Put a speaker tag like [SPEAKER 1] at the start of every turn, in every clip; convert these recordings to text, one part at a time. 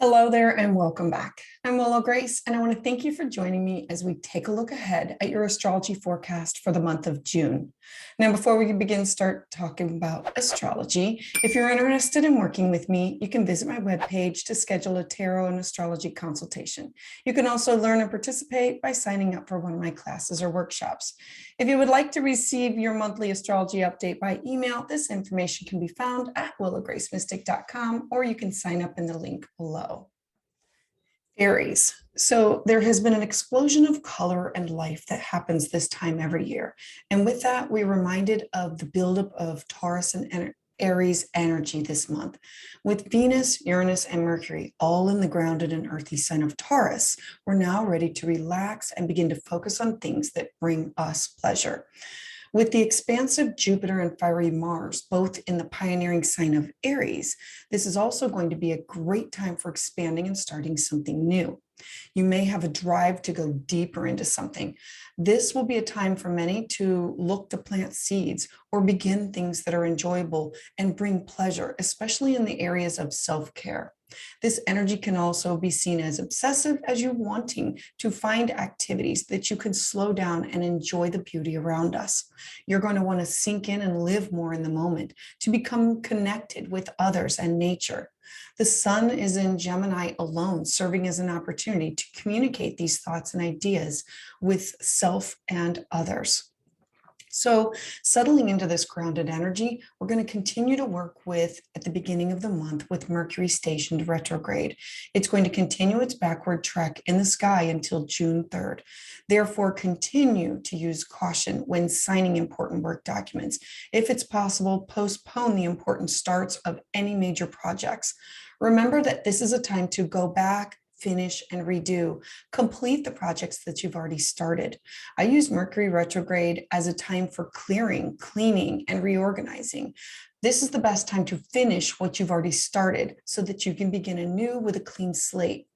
[SPEAKER 1] Hello there and welcome back. I'm Willow Grace, and I want to thank you for joining me as we take a look ahead at your astrology forecast for the month of June. Now, before we start talking about astrology, if you're interested in working with me, you can visit my webpage to schedule a tarot and astrology consultation. You can also learn and participate by signing up for one of my classes or workshops. If you would like to receive your monthly astrology update by email, this information can be found at willowgracemystic.com, or you can sign up in the link below. Aries. So there has been an explosion of color and life that happens this time every year. And with that, we're reminded of the buildup of Taurus and Aries energy this month. With Venus, Uranus, and Mercury all in the grounded and earthy sign of Taurus, we're now ready to relax and begin to focus on things that bring us pleasure. With the expansive Jupiter and fiery Mars, both in the pioneering sign of Aries, this is also going to be a great time for expanding and starting something new. You may have a drive to go deeper into something. This will be a time for many to look to plant seeds or begin things that are enjoyable and bring pleasure, especially in the areas of self-care. This energy can also be seen as obsessive, as you wanting to find activities that you can slow down and enjoy the beauty around us. You're going to want to sink in and live more in the moment to become connected with others and nature. The sun is in Gemini alone, serving as an opportunity to communicate these thoughts and ideas with self and others. So settling into this grounded energy, we're going to continue to work with, at the beginning of the month, with Mercury stationed retrograde. It's going to continue its backward trek in the sky until June 3rd. Therefore, continue to use caution when signing important work documents. If it's possible, postpone the important starts of any major projects. Remember that this is a time to go back, finish, and redo. Complete the projects that you've already started. I use Mercury retrograde as a time for clearing, cleaning, and reorganizing. This is the best time to finish what you've already started so that you can begin anew with a clean slate.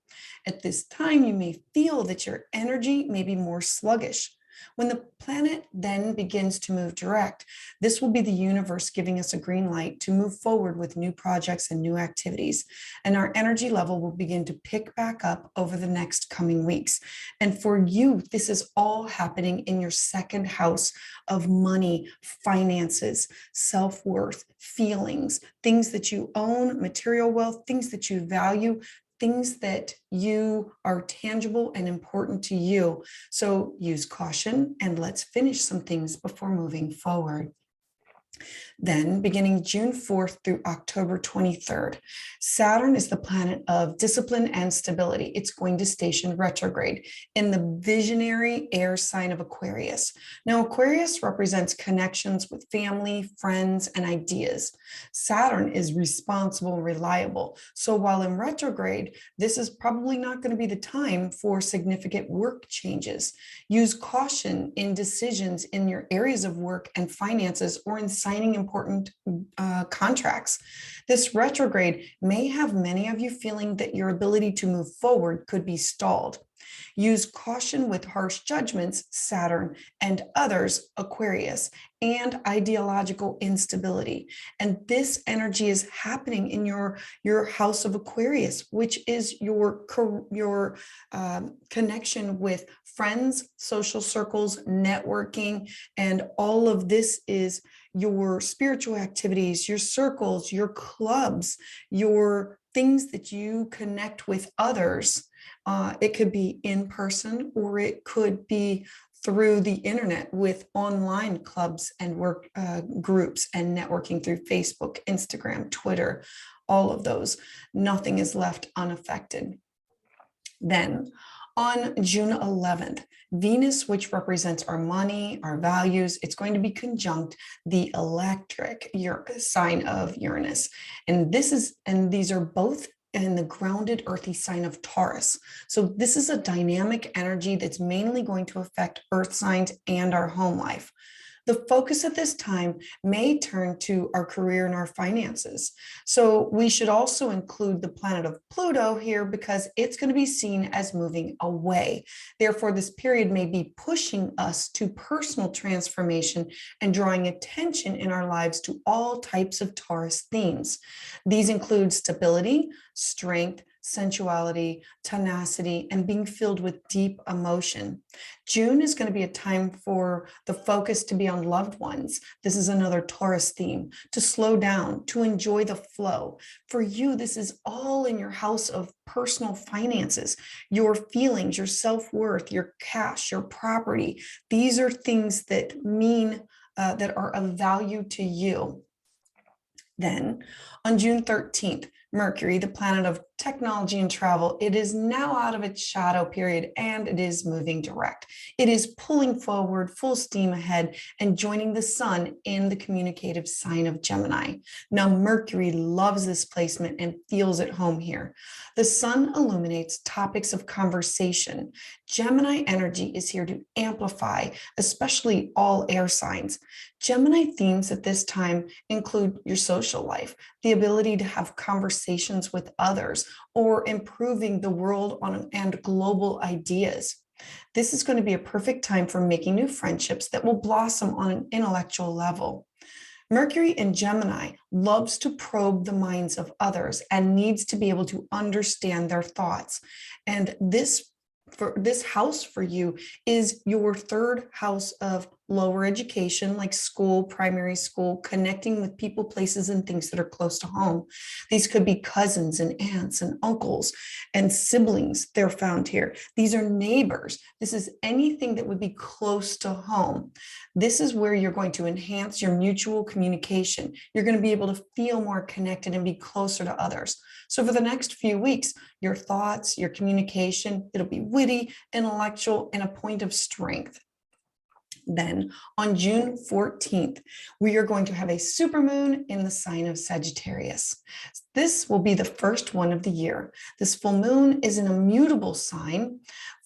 [SPEAKER 1] At this time, you may feel that your energy may be more sluggish. When the planet then begins to move direct, this will be the universe giving us a green light to move forward with new projects and new activities. And our energy level will begin to pick back up over the next coming weeks. And for you, this is all happening in your second house of money, finances, self-worth, feelings, things that you own, material wealth, things that you value, things that you are tangible and important to you. So use caution and let's finish some things before moving forward. Then, beginning June 4th through October 23rd, Saturn is the planet of discipline and stability. It's going to station retrograde in the visionary air sign of Aquarius. Now, Aquarius represents connections with family, friends, and ideas. Saturn is responsible and reliable. So while in retrograde, this is probably not going to be the time for significant work changes. Use caution in decisions in your areas of work and finances, or in signing important contracts. This retrograde may have many of you feeling that your ability to move forward could be stalled. Use caution with harsh judgments, Saturn, and others, Aquarius, and ideological instability. And this energy is happening in your house of Aquarius, which is your connection with friends, social circles, networking, and all of this is your spiritual activities, your circles, your clubs, your things that you connect with others. It could be in person, or it could be through the internet with online clubs and work groups and networking through Facebook, Instagram, Twitter, all of those. Nothing is left unaffected. Then on June 11th, Venus, which represents our money, our values, it's going to be conjunct the electric sign of Uranus. And these are both in the grounded earthy sign of Taurus. So this is a dynamic energy that's mainly going to affect earth signs and our home life. The focus at this time may turn to our career and our finances. So we should also include the planet of Pluto here because it's going to be seen as moving away. Therefore, this period may be pushing us to personal transformation and drawing attention in our lives to all types of Taurus themes. These include stability, strength, sensuality, tenacity, and being filled with deep emotion. June is going to be a time for the focus to be on loved ones. This is another Taurus theme, to slow down, to enjoy the flow. For you, this is all in your house of personal finances, your feelings, your self-worth, your cash, your property. These are things that mean that are of value to you. Then on June 13th, Mercury, the planet of technology and travel, it is now out of its shadow period and it is moving direct. It is pulling forward full steam ahead and joining the sun in the communicative sign of Gemini. Now, Mercury loves this placement and feels at home here. The sun illuminates topics of conversation. Gemini energy is here to amplify, especially all air signs. Gemini themes at this time include your social life, the ability to have conversations with others, or improving the world and global ideas. This is going to be a perfect time for making new friendships that will blossom on an intellectual level. Mercury in Gemini loves to probe the minds of others and needs to be able to understand their thoughts. And this house for you is your third house of lower education, like school, primary school, connecting with people, places, and things that are close to home. These could be cousins and aunts and uncles and siblings. They're found here. These are neighbors. This is anything that would be close to home. This is where you're going to enhance your mutual communication. You're going to be able to feel more connected and be closer to others. So for the next few weeks, your thoughts, your communication, it'll be witty, intellectual, and a point of strength. Then on June 14th, we are going to have a supermoon in the sign of Sagittarius. This will be the first one of the year. This full moon is an immutable sign.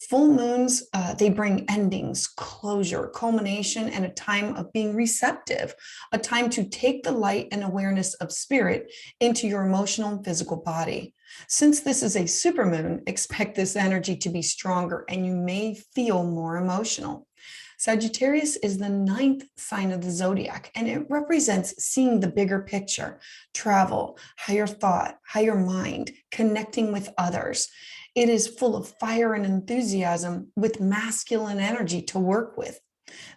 [SPEAKER 1] Full moons, they bring endings, closure, culmination, and a time of being receptive, a time to take the light and awareness of spirit into your emotional and physical body. Since this is a supermoon, expect this energy to be stronger and you may feel more emotional. Sagittarius is the 9th sign of the zodiac, and it represents seeing the bigger picture, travel, higher thought, higher mind, connecting with others. It is full of fire and enthusiasm with masculine energy to work with.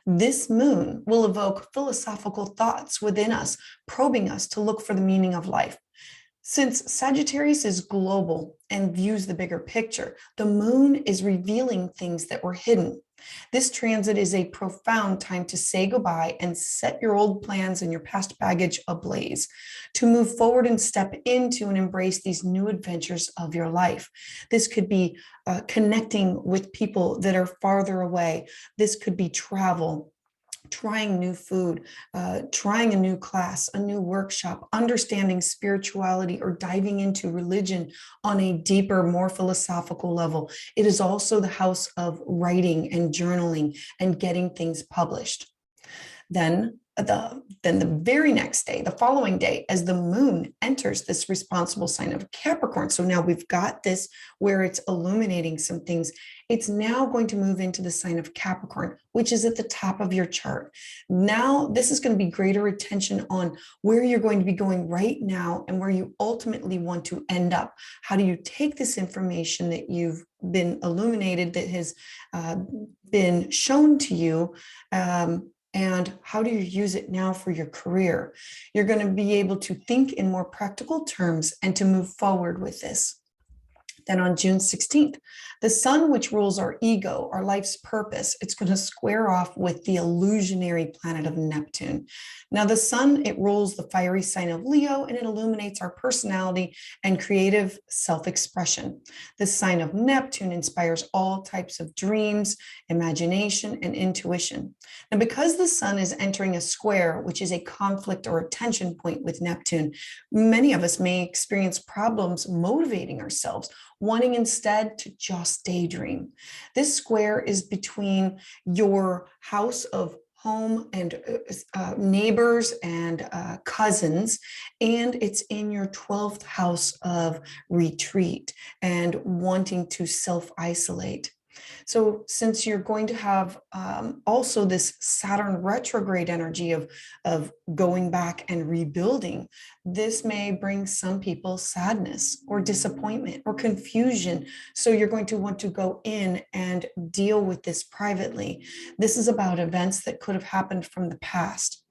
[SPEAKER 1] This moon will evoke philosophical thoughts within us, probing us to look for the meaning of life. Since Sagittarius is global and views the bigger picture, the moon is revealing things that were hidden. This transit is a profound time to say goodbye and set your old plans and your past baggage ablaze, to move forward and step into and embrace these new adventures of your life. This could be connecting with people that are farther away. This could be travel, trying new food, trying a new class, a new workshop, understanding spirituality, or diving into religion on a deeper, more philosophical level. It is also the house of writing and journaling and getting things published. Then the very next day, the following day, as the moon enters this responsible sign of Capricorn. So now we've got this where it's illuminating some things. It's now going to move into the sign of Capricorn, which is at the top of your chart. Now, this is going to be greater attention on where you're going to be going right now and where you ultimately want to end up. How do you take this information that you've been illuminated, that has been shown to you, and how do you use it now for your career? You're going to be able to think in more practical terms and to move forward with this. Then on June 16th, the sun, which rules our ego, our life's purpose, it's going to square off with the illusionary planet of Neptune. Now, the sun, it rules the fiery sign of Leo, and it illuminates our personality and creative self-expression. The sign of Neptune inspires all types of dreams, imagination, and intuition. Now, because the sun is entering a square, which is a conflict or a tension point with Neptune, many of us may experience problems motivating ourselves, wanting instead to just daydream. This square is between your house of home and neighbors and cousins, and it's in your 12th house of retreat and wanting to self-isolate. So since you're going to have also this Saturn retrograde energy of going back and rebuilding, this may bring some people sadness or disappointment or confusion. So you're going to want to go in and deal with this privately. This is about events that could have happened from the past.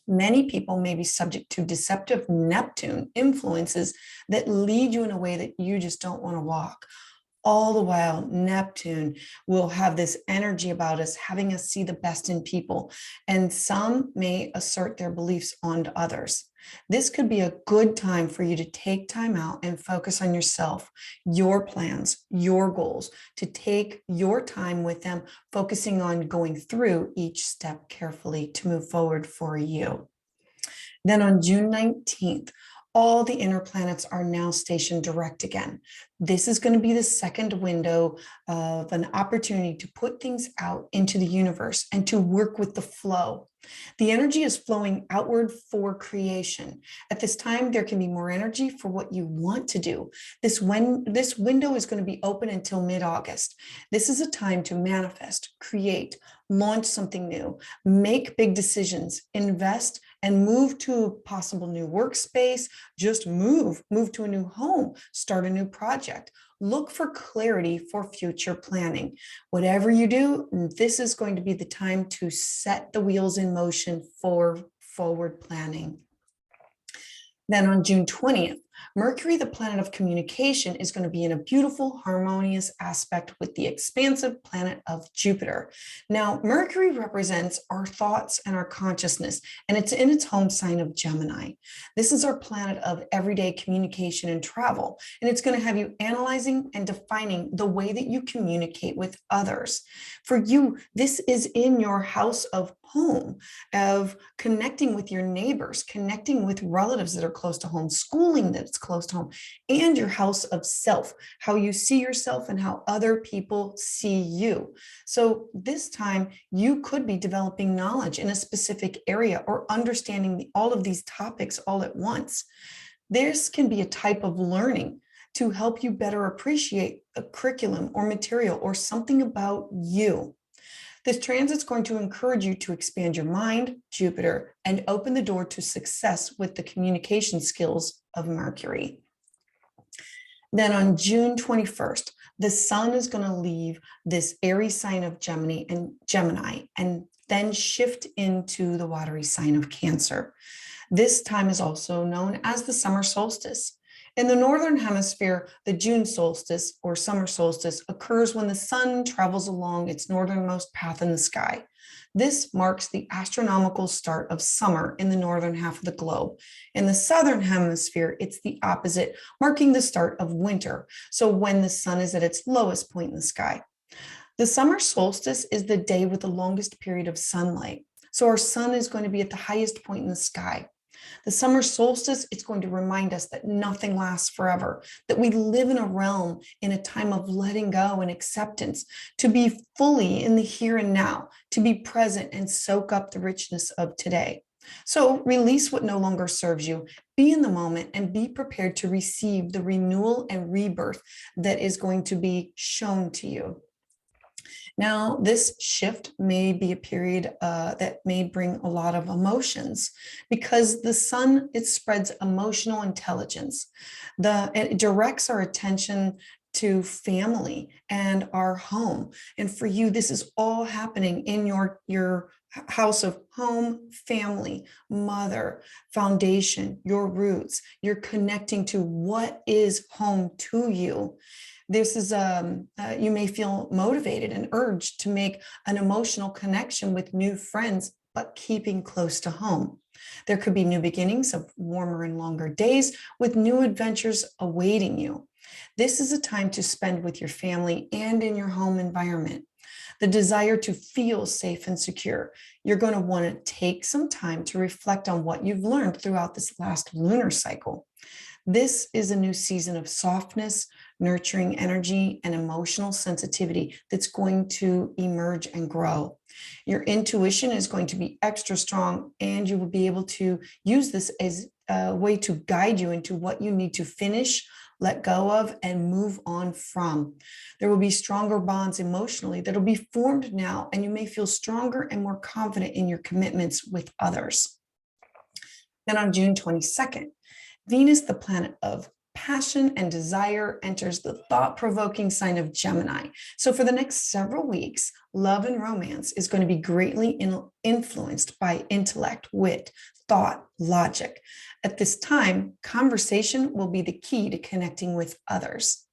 [SPEAKER 1] Many people may be subject to deceptive Neptune influences that lead you in a way that you just don't want to walk. All the while, Neptune will have this energy about us, having us see the best in people, and some may assert their beliefs onto others. This could be a good time for you to take time out and focus on yourself, your plans, your goals, to take your time with them, focusing on going through each step carefully to move forward for you. Then on June 19th, all the inner planets are now stationed direct again. This is going to be the second window of an opportunity to put things out into the universe and to work with the flow. The energy is flowing outward for creation. At this time, there can be more energy for what you want to do. This window is going to be open until mid-August. This is a time to manifest, create, launch something new, make big decisions, invest, and move to a possible new workspace. Just move to a new home, start a new project. Look for clarity for future planning. Whatever you do, this is going to be the time to set the wheels in motion for forward planning. Then on June 20th, Mercury, the planet of communication, is going to be in a beautiful, harmonious aspect with the expansive planet of Jupiter. Now, Mercury represents our thoughts and our consciousness, and it's in its home sign of Gemini. This is our planet of everyday communication and travel, and it's going to have you analyzing and defining the way that you communicate with others. For you, this is in your house of home, of connecting with your neighbors, connecting with relatives that are close to home, schooling that's close to home, and your house of self, how you see yourself and how other people see you. So this time you could be developing knowledge in a specific area or understanding all of these topics all at once. This can be a type of learning to help you better appreciate a curriculum or material or something about you. This transit's going to encourage you to expand your mind, Jupiter, and open the door to success with the communication skills of Mercury. Then on June 21st, the sun is going to leave this Aries sign of Gemini and then shift into the watery sign of Cancer. This time is also known as the summer solstice. In the Northern Hemisphere, the June solstice or summer solstice occurs when the sun travels along its northernmost path in the sky. This marks the astronomical start of summer in the northern half of the globe. In the Southern Hemisphere, it's the opposite, marking the start of winter, so when the sun is at its lowest point in the sky. The summer solstice is the day with the longest period of sunlight, so our sun is going to be at the highest point in the sky. The summer solstice, it's going to remind us that nothing lasts forever, that we live in a realm, in a time of letting go and acceptance, to be fully in the here and now, to be present and soak up the richness of today. So release what no longer serves you, be in the moment, and be prepared to receive the renewal and rebirth that is going to be shown to you. Now, this shift may be a period that may bring a lot of emotions because the sun, it spreads emotional intelligence. It directs our attention to family and our home. And for you, this is all happening in your house of home, family, mother, foundation, your roots. You're connecting to what is home to you. This is, you may feel motivated and urged to make an emotional connection with new friends, but keeping close to home. There could be new beginnings of warmer and longer days with new adventures awaiting you. This is a time to spend with your family and in your home environment. The desire to feel safe and secure. You're going to want to take some time to reflect on what you've learned throughout this last lunar cycle. This is a new season of softness, nurturing energy, and emotional sensitivity that's going to emerge and grow. Your intuition is going to be extra strong, and you will be able to use this as a way to guide you into what you need to finish, let go of, and move on from. There will be stronger bonds emotionally that will be formed now, and you may feel stronger and more confident in your commitments with others. Then on June 22nd, Venus, the planet of passion and desire, enters the thought-provoking sign of Gemini. So for the next several weeks, love and romance is going to be greatly influenced by intellect, wit, thought, logic. At this time, conversation will be the key to connecting with others.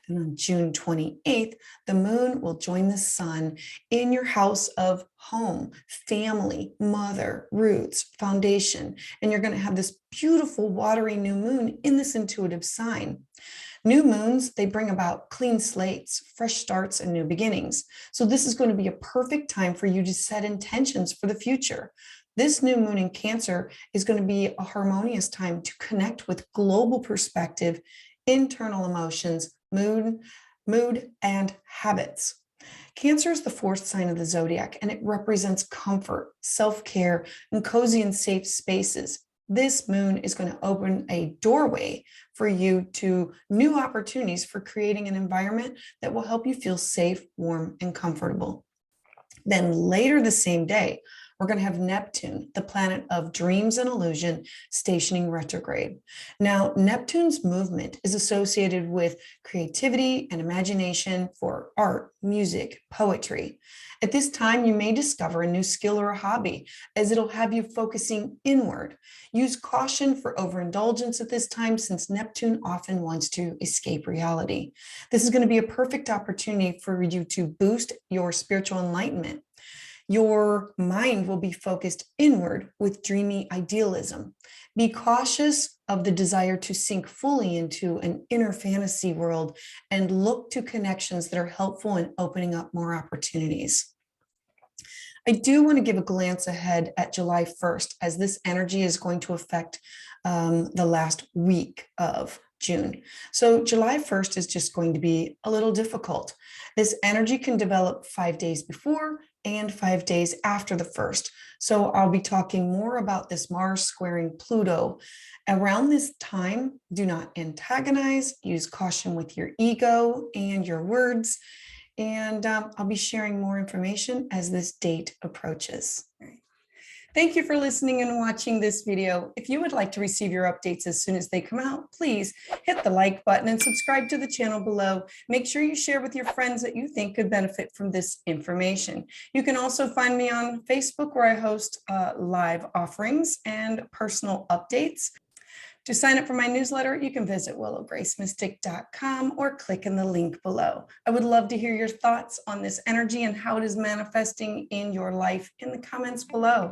[SPEAKER 1] And on June 28th, the moon will join the sun in your house of home, family, mother, roots, foundation. And you're going to have this beautiful watery new moon in this intuitive sign. New moons, they bring about clean slates, fresh starts, and new beginnings. So this is going to be a perfect time for you to set intentions for the future. This new moon in Cancer is going to be a harmonious time to connect with global perspective, internal emotions, mood, and habits. Cancer is the fourth sign of the zodiac, and it represents comfort, self-care, and cozy and safe spaces. This moon is going to open a doorway for you to new opportunities for creating an environment that will help you feel safe, warm, and comfortable. Then later the same day, we're going to have Neptune, the planet of dreams and illusion, stationing retrograde. Now, Neptune's movement is associated with creativity and imagination for art, music, poetry. At this time, you may discover a new skill or a hobby, as it'll have you focusing inward. Use caution for overindulgence at this time, since Neptune often wants to escape reality. This is going to be a perfect opportunity for you to boost your spiritual enlightenment. Your mind will be focused inward with dreamy idealism. Be cautious of the desire to sink fully into an inner fantasy world, and look to connections that are helpful in opening up more opportunities. I do want to give a glance ahead at July 1st, as this energy is going to affect the last week of June. So July 1st is just going to be a little difficult. This energy can develop 5 days before and 5 days after the 1st. So I'll be talking more about this Mars squaring Pluto. Around this time, do not antagonize, use caution with your ego and your words. And I'll be sharing more information as this date approaches. Thank you for listening and watching this video. If you would like to receive your updates as soon as they come out, please hit the like button and subscribe to the channel below. Make sure you share with your friends that you think could benefit from this information. You can also find me on Facebook, where I host live offerings and personal updates. To sign up for my newsletter, you can visit willowgracemystic.com or click in the link below. I would love to hear your thoughts on this energy and how it is manifesting in your life in the comments below.